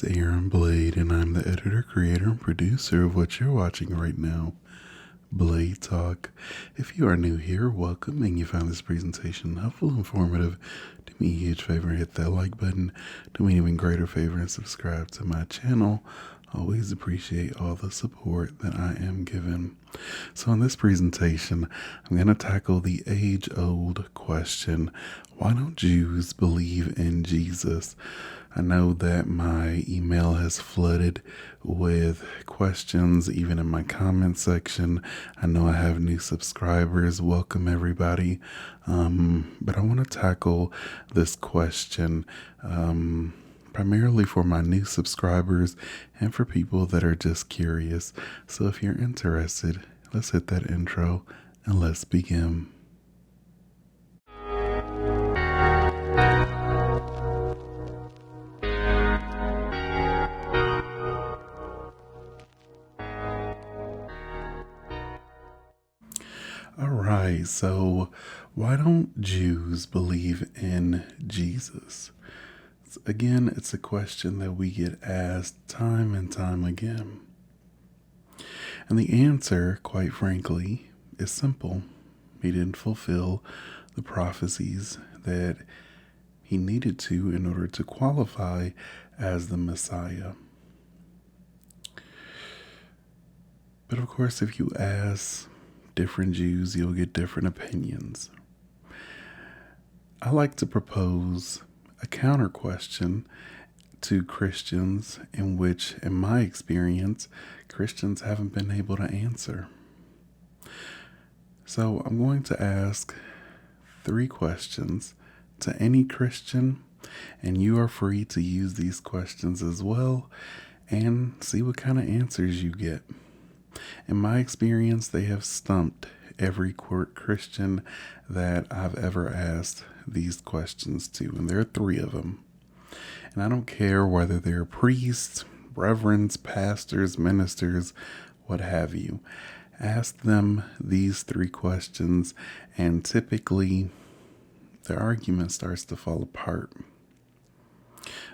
is Aaron Blade, and I'm the editor, creator, and producer of what you're watching right now, Blade Talk. If you are new here, welcome, and you found this presentation helpful, informative, do me a huge favor and hit that like button. Do me an even greater favor and subscribe to my channel. Always appreciate all the support that I am given. So in this presentation, I'm going to tackle the age-old question, why don't Jews believe in Jesus? I know that my email has flooded with questions, even in my comment section. I know I have new subscribers. Welcome, everybody. But I want to tackle this question primarily for my new subscribers and for people that are just curious. So if you're interested, let's hit that intro and let's begin. All right, so why don't Jews believe in Jesus? Again, it's a question that we get asked time and time again. And the answer, quite frankly, is simple. He didn't fulfill the prophecies that he needed to in order to qualify as the Messiah. But of course, if you ask different Jews, you'll get different opinions. I like to propose a counter question to Christians in which, in my experience, Christians haven't been able to answer. So I'm going to ask 3 questions to any Christian, and you are free to use these questions as well and see what kind of answers you get. In my experience, they have stumped every Christian that I've ever asked these questions to, and there are 3 of them. And I don't care whether they're priests, reverends, pastors, ministers, what have you. Ask them these 3 questions, and typically their argument starts to fall apart.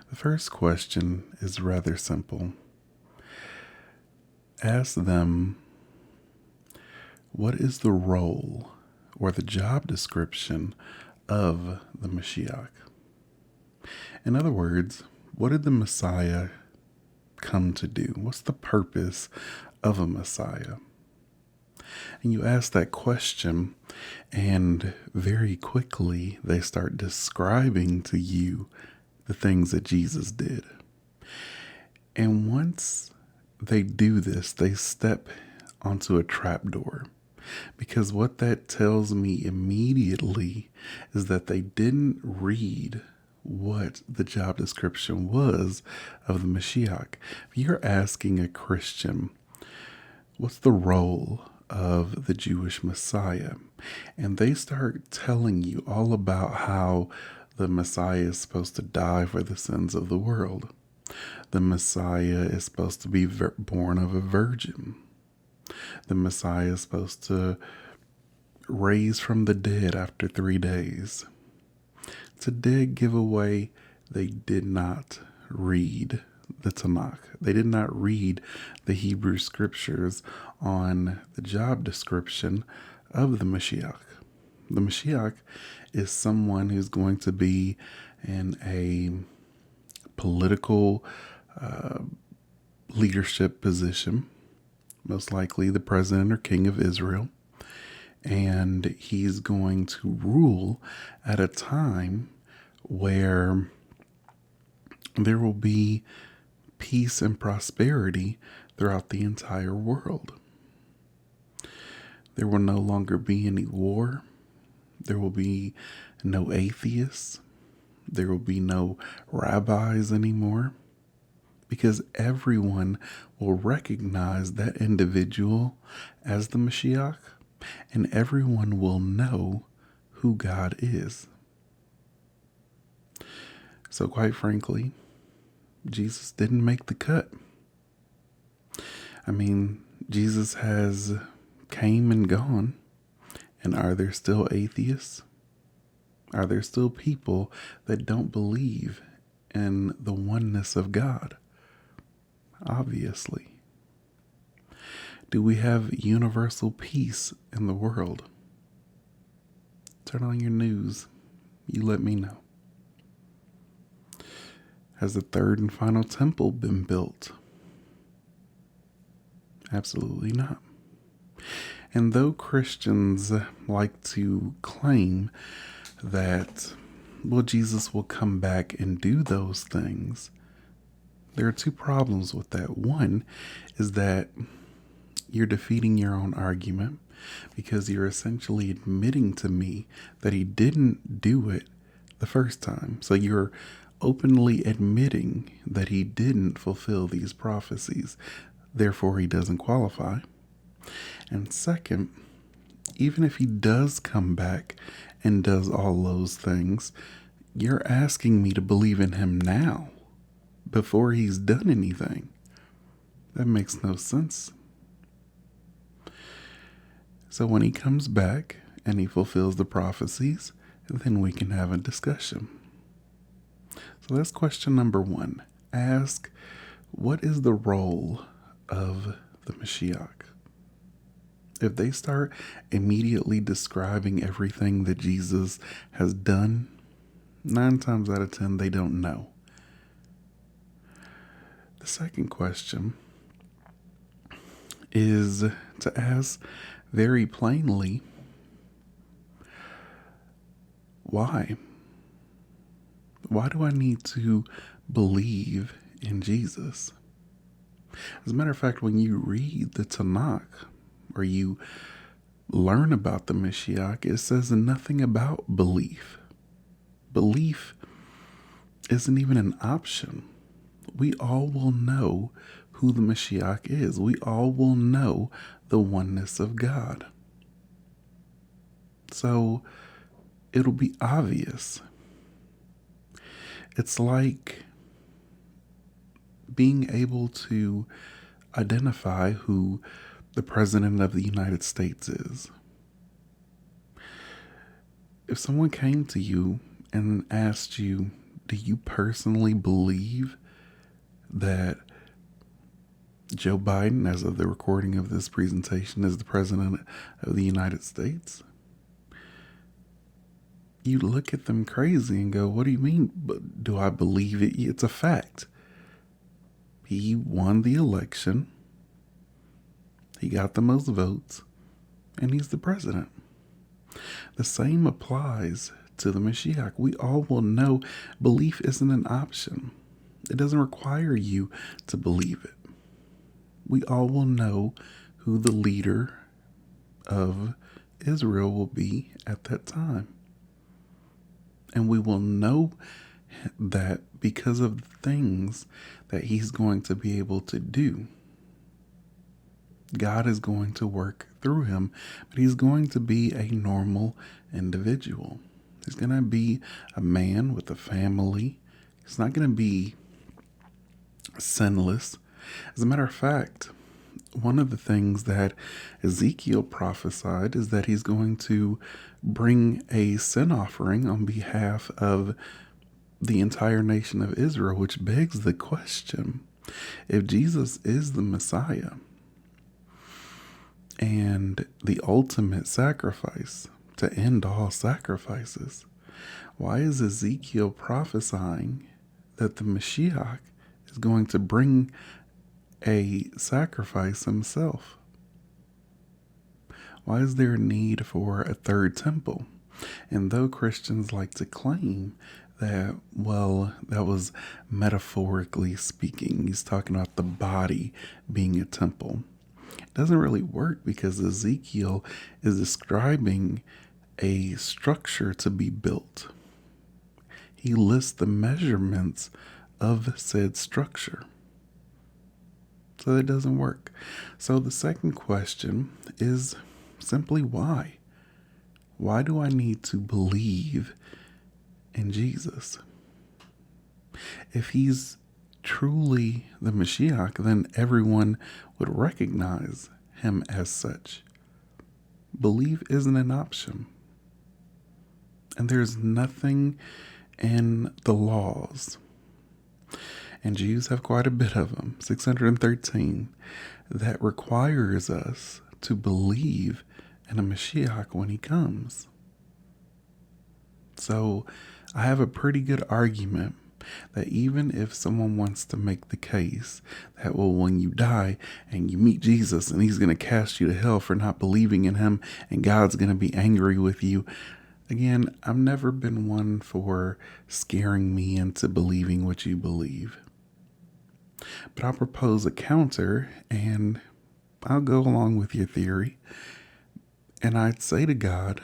The first question is rather simple. Ask them, what is the role or the job description of the Mashiach? In other words, what did the Messiah come to do? What's the purpose of a Messiah? And you ask that question, and very quickly they start describing to you the things that Jesus did. And once they do this, they step onto a trapdoor. Because what that tells me immediately is that they didn't read what the job description was of the Mashiach. If you're asking a Christian, what's the role of the Jewish Messiah? And they start telling you all about how the Messiah is supposed to die for the sins of the world. The Messiah is supposed to be born of a virgin. The Messiah is supposed to raise from the dead after 3 days. It's a dead giveaway. They did not read the Tanakh. They did not read the Hebrew scriptures on the job description of the Mashiach. The Mashiach is someone who's going to be in a political leadership position, most likely the president or king of Israel, and he's going to rule at a time where there will be peace and prosperity throughout the entire world. There will no longer be any war. There will be no atheists. There will be no rabbis anymore, because everyone will recognize that individual as the Mashiach, and everyone will know who God is. So quite frankly, Jesus didn't make the cut. I mean, Jesus has came and gone, and are there still atheists? Are there still people that don't believe in the oneness of God? Obviously. Do we have universal peace in the world? Turn on your news. You let me know. Has the third and final temple been built? Absolutely not. And though Christians like to claim that, well, Jesus will come back and do those things, there are two problems with that. One is that you're defeating your own argument because you're essentially admitting to me that he didn't do it the first time. So you're openly admitting that he didn't fulfill these prophecies. Therefore, he doesn't qualify. And second, even if he does come back and does all those things, you're asking me to believe in him now before he's done anything. That makes no sense. So when he comes back and he fulfills the prophecies, then we can have a discussion. So that's question number one. Ask, what is the role of the Mashiach? If they start immediately describing everything that Jesus has done, 9 times out of 10, they don't know. The second question is to ask very plainly, why? Why do I need to believe in Jesus? As a matter of fact, when you read the Tanakh or you learn about the Mashiach, it says nothing about belief. Belief isn't even an option. We all will know who the Mashiach is. We all will know the oneness of God. So it'll be obvious. It's like being able to identify who the President of the United States is. If someone came to you and asked you, do you personally believe that Joe Biden, as of the recording of this presentation, is the President of the United States? You look at them crazy and go, what do you mean? But do I believe it? It's a fact. He won the election. He got the most votes, and he's the president. The same applies to the Mashiach. We all will know belief isn't an option. It doesn't require you to believe it. We all will know who the leader of Israel will be at that time. And we will know that because of the things that he's going to be able to do. God is going to work through him, but he's going to be a normal individual. He's going to be a man with a family. He's not going to be sinless. As a matter of fact, one of the things that Ezekiel prophesied is that he's going to bring a sin offering on behalf of the entire nation of Israel, which begs the question, if Jesus is the Messiah and the ultimate sacrifice to end all sacrifices, why is Ezekiel prophesying that the Mashiach is going to bring a sacrifice himself? Why is there a need for a third temple? And though Christians like to claim that, well, that was metaphorically speaking, he's talking about the body being a temple, it doesn't really work because Ezekiel is describing a structure to be built. He lists the measurements of said structure. So that doesn't work. So the second question is simply why? Why do I need to believe in Jesus? If he's truly the Mashiach, then everyone would recognize him as such. Belief isn't an option. And there's nothing in the laws, and Jews have quite a bit of them, 613, that requires us to believe in a Mashiach when he comes. So I have a pretty good argument that even if someone wants to make the case that, well, when you die and you meet Jesus and he's going to cast you to hell for not believing in him and God's going to be angry with you, again, I've never been one for scaring me into believing what you believe. But I'll propose a counter, and I'll go along with your theory. And I'd say to God,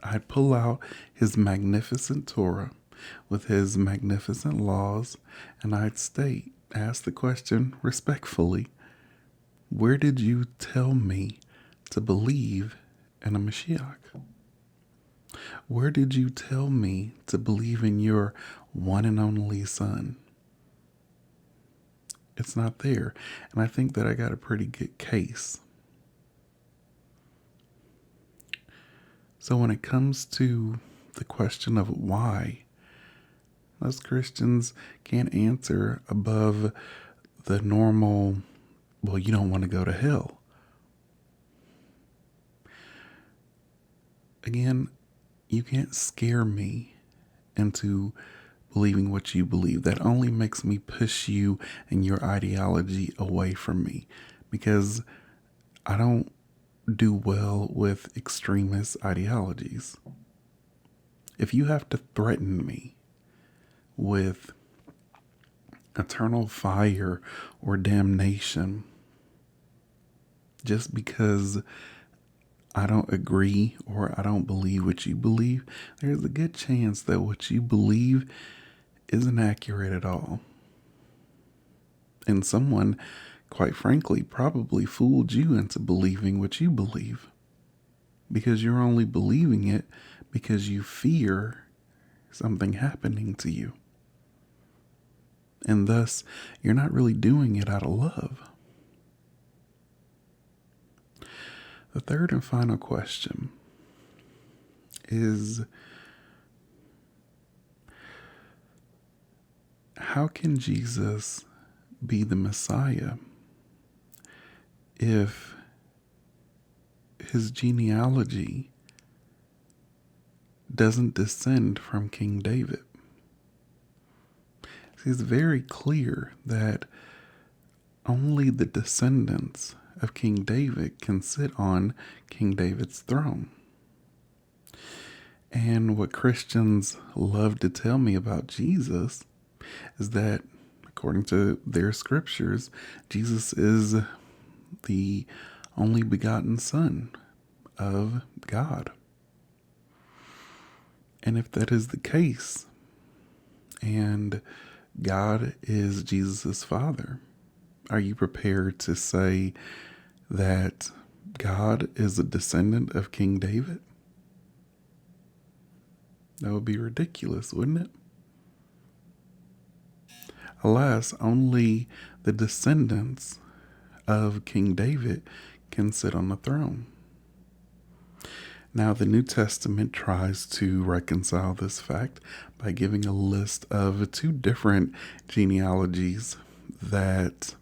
I'd pull out his magnificent Torah with his magnificent laws, and I'd ask the question respectfully, where did you tell me to believe in a Mashiach? Where did you tell me to believe in your one and only Son? It's not there. And I think that I got a pretty good case. So when it comes to the question of why, most Christians can't answer above the normal, well, you don't want to go to hell. Again, you can't scare me into believing what you believe. That only makes me push you and your ideology away from me, because I don't do well with extremist ideologies. If you have to threaten me with eternal fire or damnation just because I don't agree or I don't believe what you believe, there's a good chance that what you believe isn't accurate at all. And someone, quite frankly, probably fooled you into believing what you believe, because you're only believing it because you fear something happening to you. And thus, you're not really doing it out of love. The third and final question is, how can Jesus be the Messiah if his genealogy doesn't descend from King David? See, it's very clear that only the descendants of King David can sit on King David's throne. And what Christians love to tell me about Jesus is that, according to their scriptures, Jesus is the only begotten Son of God. And if that is the case, and God is Jesus' Father, are you prepared to say that God is a descendant of King David? That would be ridiculous, wouldn't it? Alas, only the descendants of King David can sit on the throne. Now, the New Testament tries to reconcile this fact by giving a list of two different genealogies that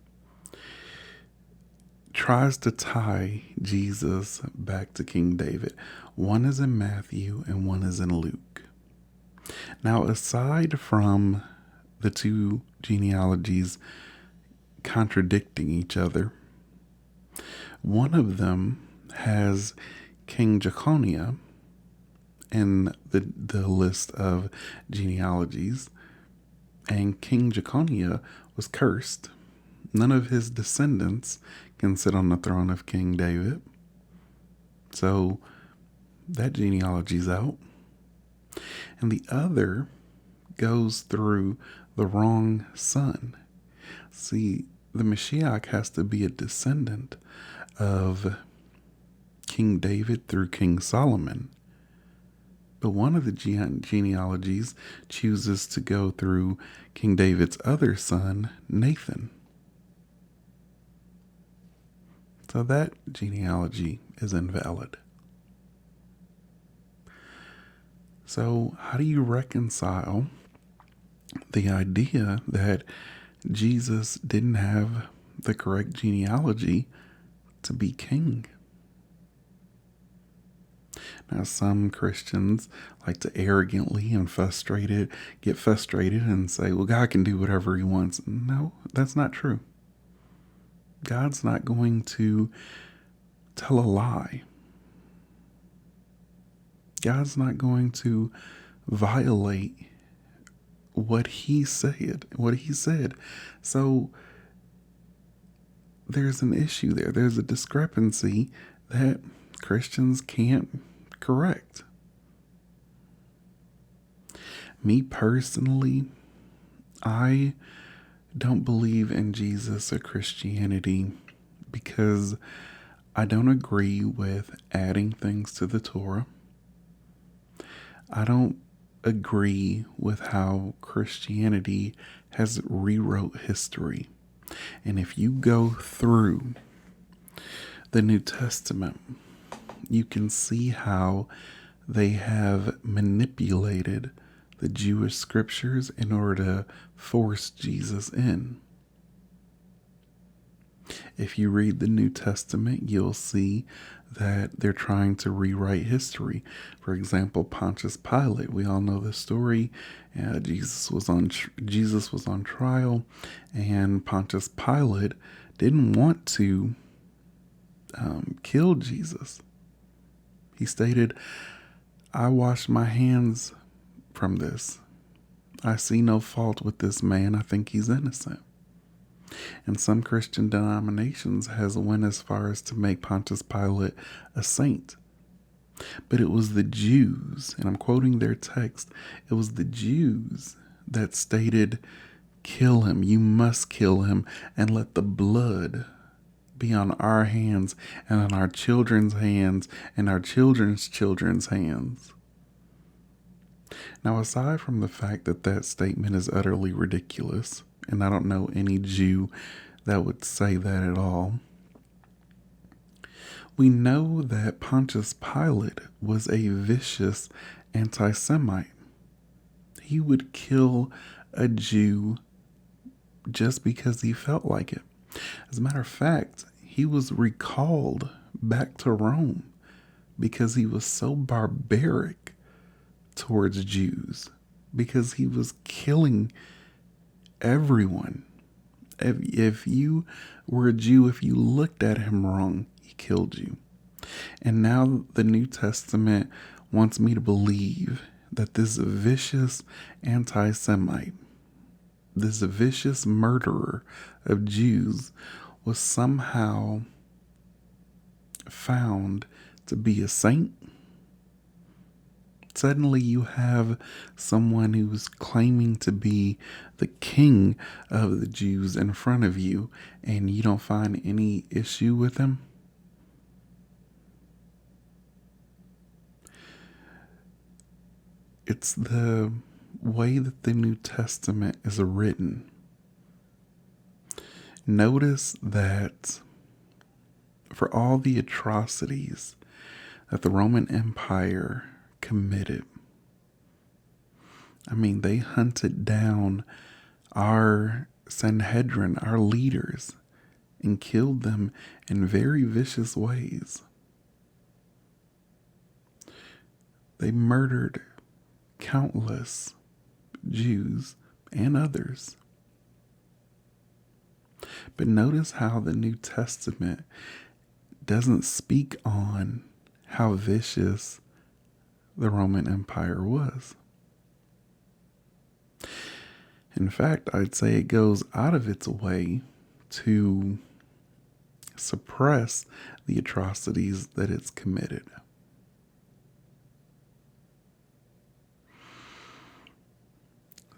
tries to tie Jesus back to King David. One is in Matthew and one is in Luke. Now, aside from the two genealogies contradicting each other, one of them has King Jeconiah in the list of genealogies, and King Jeconiah was cursed. None of his descendants can sit on the throne of King David. So that genealogy's out. And the other goes through the wrong son. See, the Mashiach has to be a descendant of King David through King Solomon. But one of the genealogies chooses to go through King David's other son, Nathan. So that genealogy is invalid. So how do you reconcile the idea that Jesus didn't have the correct genealogy to be king. Now, some Christians like to arrogantly and get frustrated and say, well, God can do whatever he wants. No, that's not true. God's not going to tell a lie. God's not going to violate what he said. So there's an issue there. There's a discrepancy that Christians can't correct. Me personally, I don't believe in Jesus or Christianity because I don't agree with adding things to the Torah. I don't agree with how Christianity has rewrote history. And if you go through the New Testament, you can see how they have manipulated the Jewish scriptures in order to force Jesus in. If you read the New Testament, you'll see that they're trying to rewrite history. For example, Pontius Pilate. We all know the story. Jesus was on trial, and Pontius Pilate didn't want to kill Jesus. He stated, "I wash my hands from this. I see no fault with this man. I think he's innocent." And some Christian denominations has went as far as to make Pontius Pilate a saint. But it was the Jews, and I'm quoting their text, it was the Jews that stated, "Kill him, you must kill him, and let the blood be on our hands and on our children's hands and our children's children's hands." Now, aside from the fact that that statement is utterly ridiculous, and I don't know any Jew that would say that at all, we know that Pontius Pilate was a vicious anti-Semite. He would kill a Jew just because he felt like it. As a matter of fact, he was recalled back to Rome because he was so barbaric towards Jews, because he was killing everyone. If you were a Jew, if you looked at him wrong, he killed you. And now the New Testament wants me to believe that this vicious anti-Semite, this vicious murderer of Jews, was somehow found to be a saint. Suddenly you have someone who's claiming to be the king of the Jews in front of you, and you don't find any issue with him. It's the way that the New Testament is written. Notice that for all the atrocities that the Roman Empire committed, I mean, they hunted down our Sanhedrin, our leaders, and killed them in very vicious ways. They murdered countless Jews and others. But notice how the New Testament doesn't speak on how vicious the Roman Empire was. In fact, I'd say it goes out of its way to suppress the atrocities that it's committed.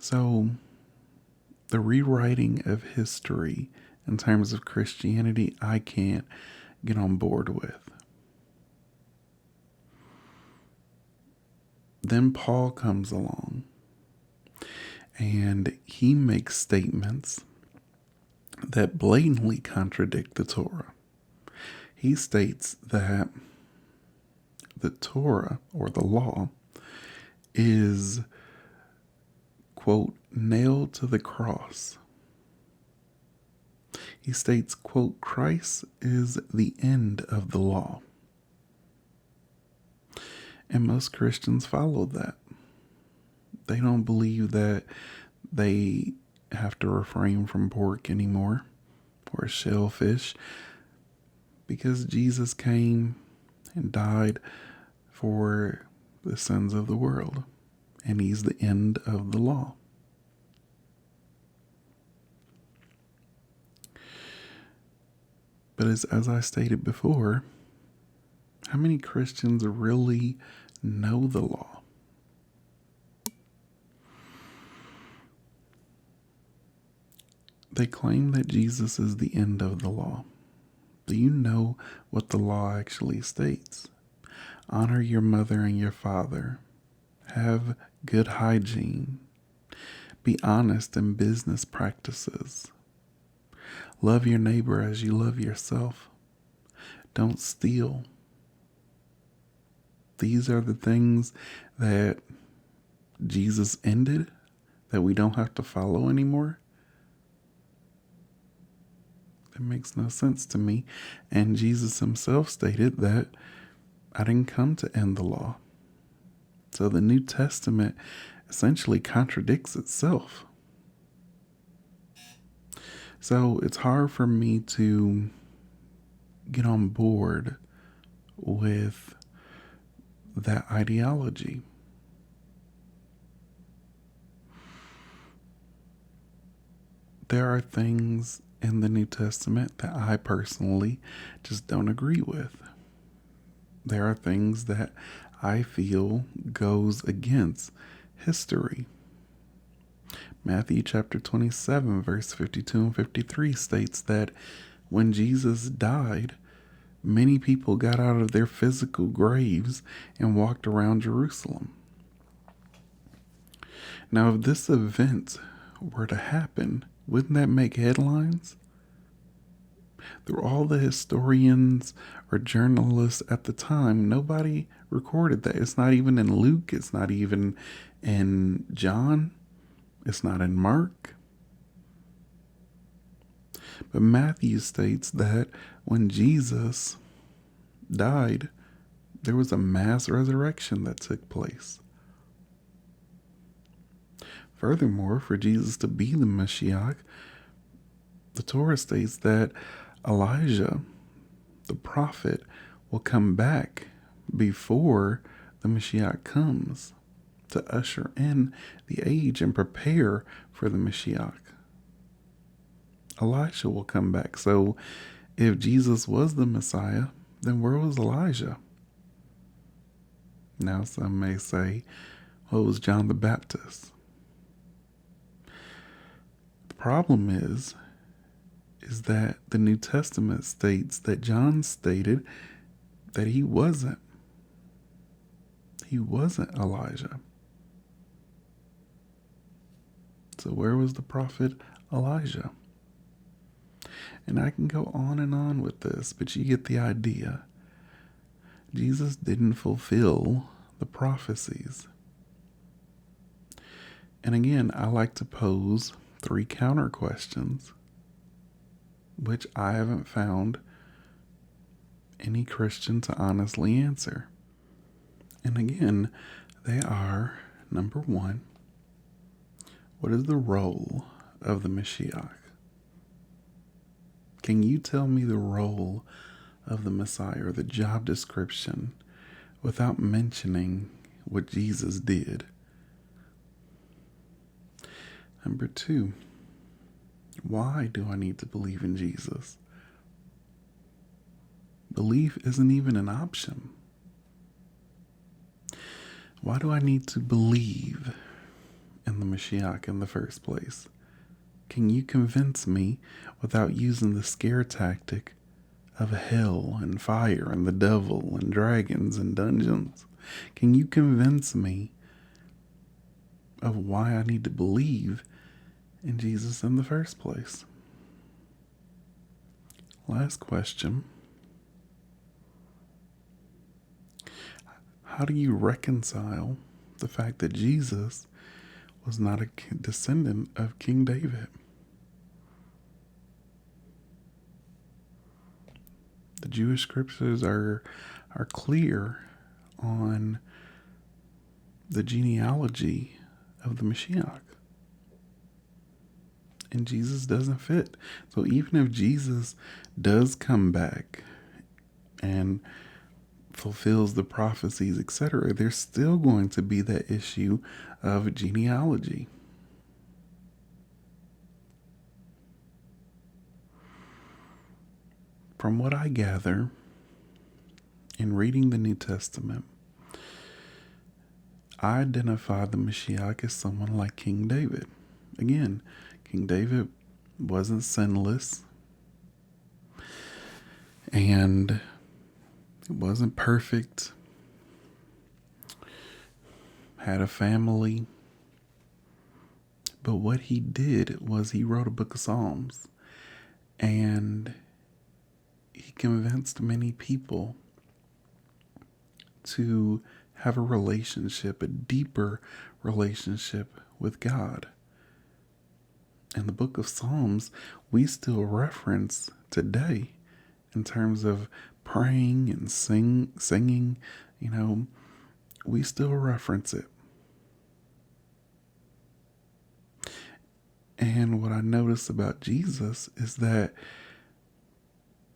So, the rewriting of history in terms of Christianity, I can't get on board with. Then Paul comes along and he makes statements that blatantly contradict the Torah. He states that the Torah, or the law, is, quote, nailed to the cross. He states, quote, Christ is the end of the law. And most Christians follow that. They don't believe that they have to refrain from pork anymore or shellfish because Jesus came and died for the sins of the world, and he's the end of the law. But as I stated before, how many Christians really know the law? They claim that Jesus is the end of the law. Do you know what the law actually states? Honor your mother and your father. Have good hygiene. Be honest in business practices. Love your neighbor as you love yourself. Don't steal. These are the things that Jesus ended, that we don't have to follow anymore. It makes no sense to me. And Jesus himself stated that I didn't come to end the law. So the New Testament essentially contradicts itself. So it's hard for me to get on board with that ideology. There are things in the New Testament that I personally just don't agree with. There are things that I feel goes against history. Matthew chapter 27, verse 52 and 53 states that when Jesus died, many people got out of their physical graves and walked around Jerusalem. Now, if this event were to happen, wouldn't that make headlines? Through all the historians or journalists at the time, nobody recorded that. It's not even in Luke. It's not even in John. It's not in Mark. But Matthew states that when Jesus died, there was a mass resurrection that took place. Furthermore, for Jesus to be the Mashiach, the Torah states that Elijah, the prophet, will come back before the Mashiach comes to usher in the age and prepare for the Mashiach. Elijah will come back. So if Jesus was the Messiah, then where was Elijah? Now some may say, well, it was John the Baptist. The problem is that the New Testament states that John stated that he wasn't Elijah. So where was the prophet Elijah? And I can go on and on with this, but you get the idea. Jesus didn't fulfill the prophecies. And again, I like to pose 3 counter questions, which I haven't found any Christian to honestly answer. And again, they are, number 1, what is the role of the Mashiach? Can you tell me the role of the Messiah or the job description without mentioning what Jesus did? Number 2, why do I need to believe in Jesus? Belief isn't even an option. Why do I need to believe in the Mashiach in the first place? Can you convince me without using the scare tactic of hell and fire and the devil and dragons and dungeons? Can you convince me of why I need to believe in Jesus in the first place? Last question. How do you reconcile the fact that Jesus was not a descendant of King David? the Jewish scriptures are clear on the genealogy of the Mashiach. And Jesus doesn't fit. So even if Jesus does come back and fulfills the prophecies, etc., there's still going to be that issue of genealogy. From what I gather in reading the New Testament, I identify the Mashiach as someone like King David. Again, King David wasn't sinless and wasn't perfect, had a family, but what he did was he wrote a book of Psalms, and he convinced many people to have a relationship, a deeper relationship with God. And the book of Psalms, we still reference today in terms of praying and singing, we still reference it. And what I notice about Jesus is that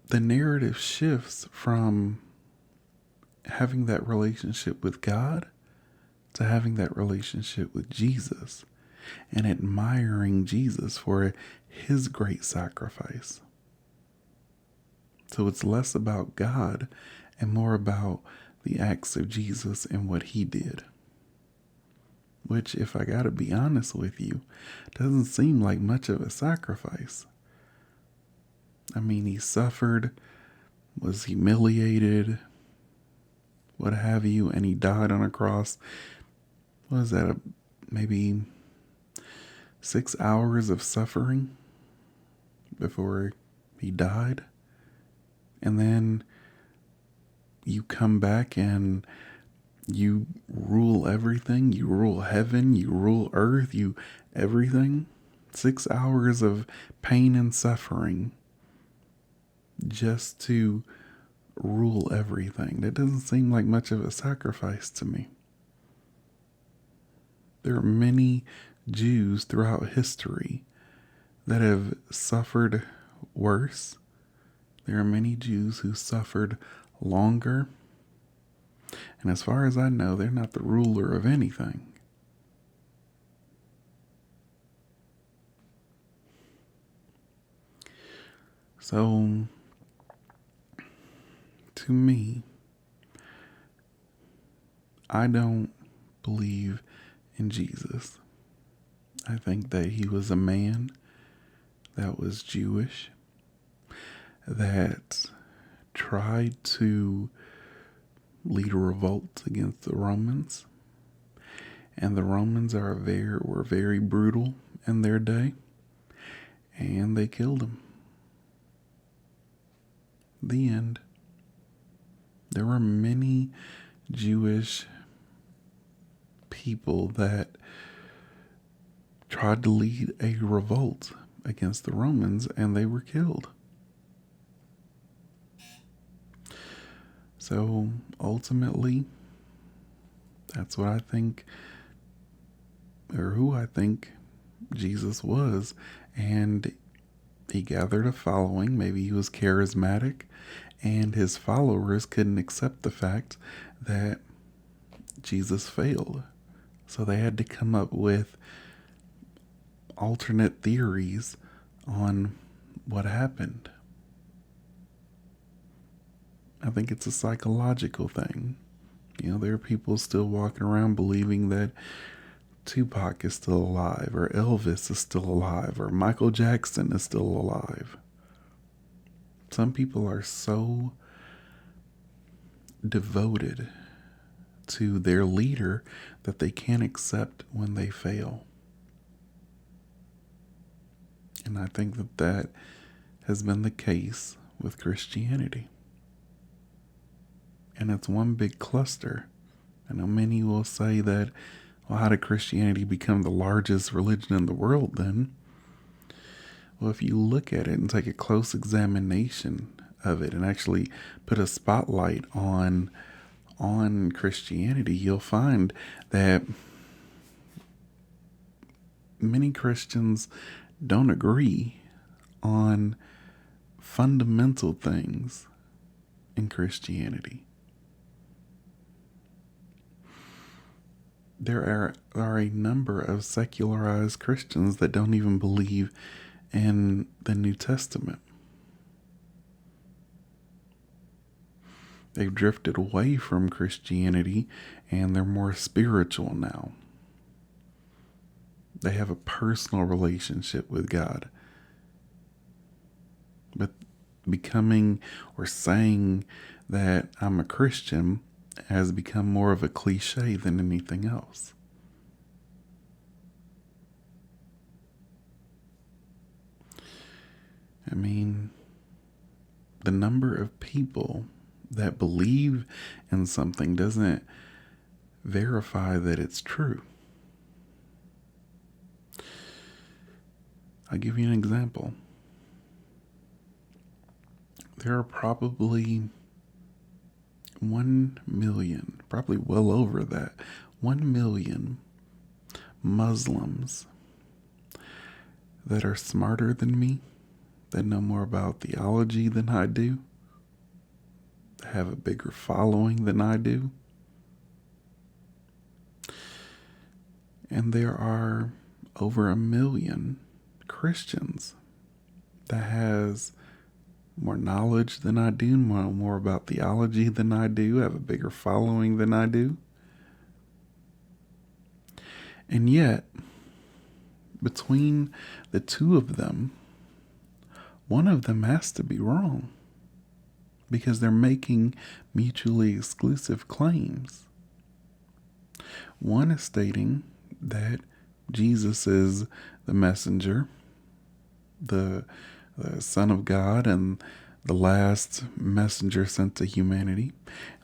the narrative shifts from having that relationship with God to having that relationship with Jesus and admiring Jesus for his great sacrifice. So it's less about God and more about the acts of Jesus and what he did. Which, if I gotta be honest with you, doesn't seem like much of a sacrifice. I mean, he suffered, was humiliated, what have you, and he died on a cross. What was that, maybe 6 hours of suffering before he died? And then you come back and you rule everything. You rule heaven, you rule earth, you everything. 6 hours of pain and suffering just to rule everything. That doesn't seem like much of a sacrifice to me. There are many Jews throughout history that have suffered worse. There are many Jews who suffered longer. And as far as I know, they're not the ruler of anything. So, to me, I don't believe in Jesus. I think that he was a man that was Jewish, that tried to lead a revolt against the Romans. And the Romans were very brutal in their day, and they killed him. The end. There were many Jewish people that tried to lead a revolt against the Romans, and they were killed. So ultimately, that's what I think, or who I think Jesus was. And he gathered a following. Maybe he was charismatic, and his followers couldn't accept the fact that Jesus failed. So they had to come up with alternate theories on what happened. I think it's a psychological thing. There are people still walking around believing that Tupac is still alive, or Elvis is still alive, or Michael Jackson is still alive. Some people are so devoted to their leader that they can't accept when they fail. And I think that has been the case with Christianity. And it's one big cluster. I know many will say that, well, how did Christianity become the largest religion in the world then? Well, if you look at it and take a close examination of it and actually put a spotlight on Christianity, you'll find that many Christians don't agree on fundamental things in Christianity. There are a number of secularized Christians that don't even believe in the New Testament. They've drifted away from Christianity and they're more spiritual now. They have a personal relationship with God. But becoming or saying that I'm a Christian has become more of a cliche than anything else. I mean, the number of people that believe in something doesn't verify that it's true. I'll give you an example. There are probably 1 million, probably well over that, 1 million Muslims that are smarter than me, that know more about theology than I do, that have a bigger following than I do. And there are over 1 million Christians that has more knowledge than I do, more about theology than I do, have a bigger following than I do. And yet, between the two of them, one of them has to be wrong because they're making mutually exclusive claims. One is stating that Jesus is the messenger, the Son of God, and the last messenger sent to humanity.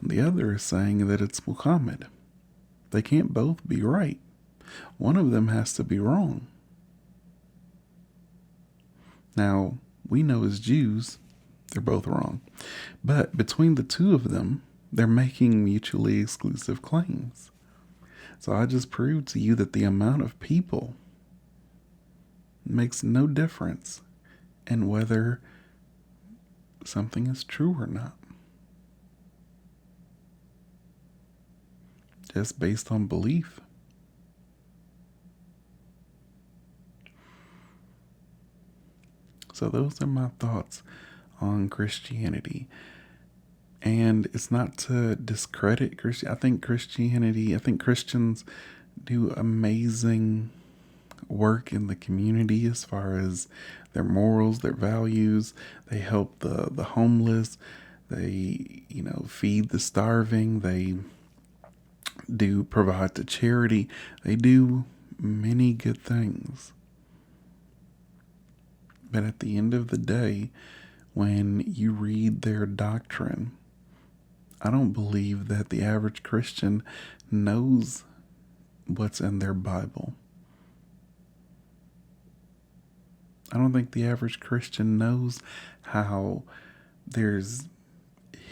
And the other is saying that it's Muhammad. They can't both be right. One of them has to be wrong. Now, we know as Jews, they're both wrong. But between the two of them, they're making mutually exclusive claims. So I just proved to you that the amount of people makes no difference in whether something is true or not. Just based on belief. So those are my thoughts on Christianity. And it's not to discredit Christianity. I think Christians do amazing work in the community as far as their morals, their values. They help the homeless. They, feed the starving. They do provide to charity. They do many good things. But at the end of the day, when you read their doctrine, I don't believe that the average Christian knows what's in their Bible. I don't think the average Christian knows how there's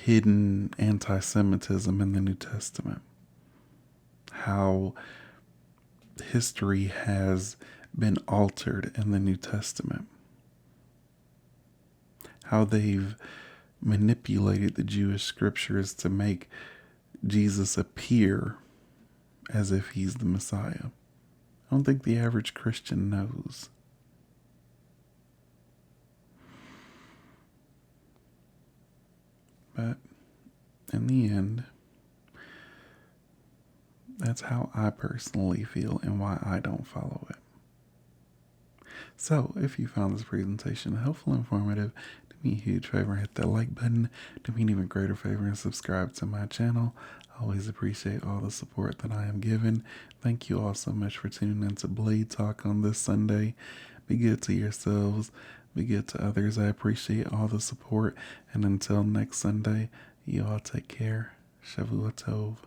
hidden anti-Semitism in the New Testament. How history has been altered in the New Testament. How they've manipulated the Jewish scriptures to make Jesus appear as if he's the Messiah. I don't think the average Christian knows. But in the end, that's how I personally feel and why I don't follow it. So, if you found this presentation helpful and informative, do me a huge favor and hit that like button. Do me an even greater favor and subscribe to my channel. I always appreciate all the support that I am given. Thank you all so much for tuning in to Blade Talk on this Sunday. Be good to yourselves. Be good to others. I appreciate all the support. And until next Sunday, you all take care. Shavua Tov.